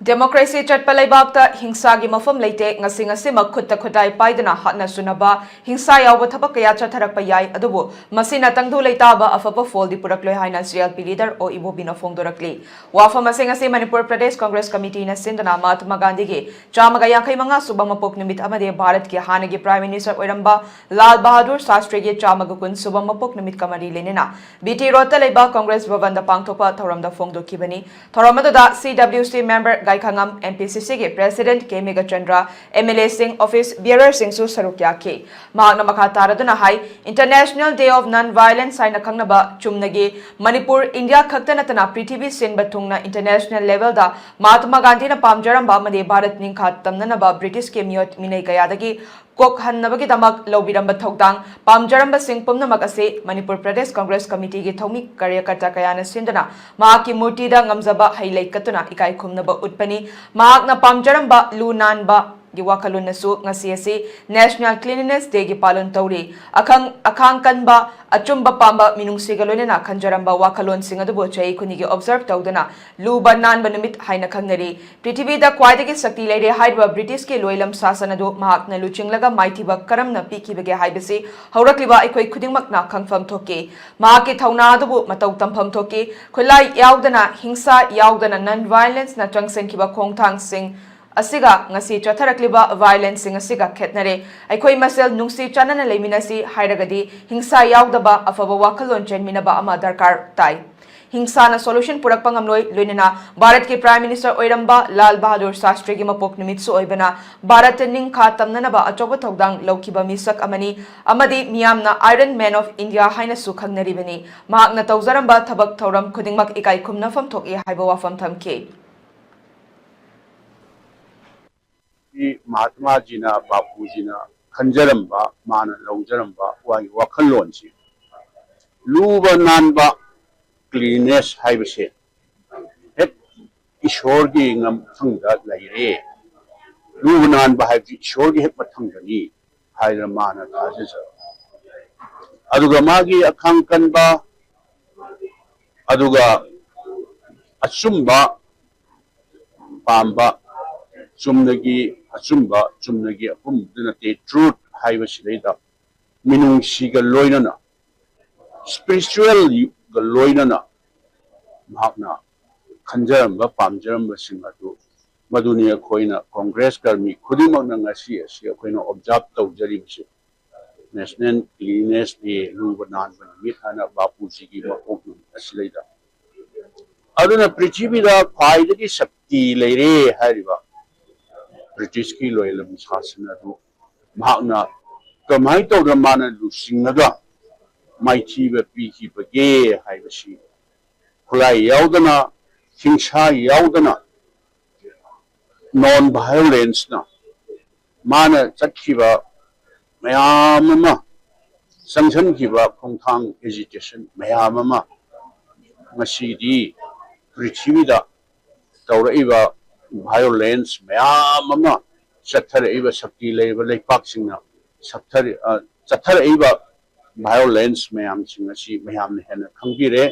Democracy chatpa laibakta hingsa gi mafam leite ngasi ngasi makhutta khudai paidana hatna sunaba hingsa yawba thaba kaya chatharakpa yai adubu masina tangdu leitaba afaba foldi purakloi haina CLP leader o ibobina fongdorakli wafam ngasi Manipur Pradesh Congress Committee na sindana Mahatma Gandhi gi chamaga yankai manga suba mapok nimit amade Bharat ki hana gi Prime Minister oiramba Lal Bahadur Shastri gi chamaga kun suba mapok nimit kamari lenena BT Rota leiba Congress Bhavan da pangthopa thoramda fongdokibani thoramadada CWC member Khangam MPCC के President K Megachandra MLA Singh Office Bearer Singh Su Sarukya ke Magna Makataraduna Hai International Day of Non-Violence Saina Kangnaba Chumnagi Manipur India Khaktanatana Prithvi Sin Batungna International Level da Mahatma Gandhi na Pamjaramba Made Bharat Ningkhat Tamnanaba British ke Miyot Minay Kayadagi Kok Hannabagi Damak Lobiramba Thogdang Pamjaramba Singh Pumnamak ase Manipur Pradesh Congress Committee ge Thomi Karyakata Kayana Sindana Mahaki Murti da Ngamzaba Hailai Katuna Ikai Khumnaba Utpani Mahakna Pamjaramba Lunanba Giwakalun nasu ngasi National Cleanliness Day gi palon tawri akhang kanba achumba pamba minung sigalonena khanjaramba wakalon singadubo chai khuni gi observe tawdana luba nanba numit haina khangnari prithvi da kwaidagi sakti leire haiba British ke loilam sasanadu mahakna luchinglaga maithiba karamna pikibage haibasi haurakliba aikoi khudingmakna khangfam thoke mahaki thauna adubu matau tampham thoke khulai yaudana hingsa yaudana non violence na changsenkiba khongthang sing Asiga ngasi chatharakliba violence sing asiga khetnare aikoi masel nungsi chanana leiminasi hairagadi hingsa yaudaba afaba wakalon chenminaba ama darkar tai hingsa na solution purak pangamloi loinena Bharat ke Prime Minister oiramba Lal Bahadur Shastri gi mapok nimitsu oibana Bharat ningkha tamnanaba achoba thogdang laukiba misak amani amadi miyamna Iron Man of India haina su khangnaribani mahakna tawzaramba thabak thoram khudingmak ikai khumna fam thoki haiba wafam thamke Mahatma ji na Bapu ji na khanjaramba mana laujaramba wai wakhalon si luba nanba cleanness haibase hek ishor gi ngam thangda laire luba nanba haibji ishor gi hek mathangani haira mana tajaja aduga magi akhang kanba aduga achumba pamba chumnagi chumnagi apum dinate truth haiba sileida minung siga loinana spiritual ga loinana mahakna khanjaramba pamjaramba singatu maduni akhoina congress karmi khudimak na ngasi asi akhoina observe tawjari bisi national cleanliness day lubanan mit hana bapu ji gi mapok asileida aduna prithibida khaidagi shakti leire hariba British ki loyalam sasana do mahakna kamai tawda mana lu singnaga maiti ba piki bage haibasi khulai yaudana hingsa yaudana non violence na mana chakhiba mayam ma sangsan kiba khongthang agitation mayam ma masidi prithibida tawraiba violence mayamama chathar eba sakti leiba leipak singna chathar iba violence mayam singna si mayam ne hena khangbire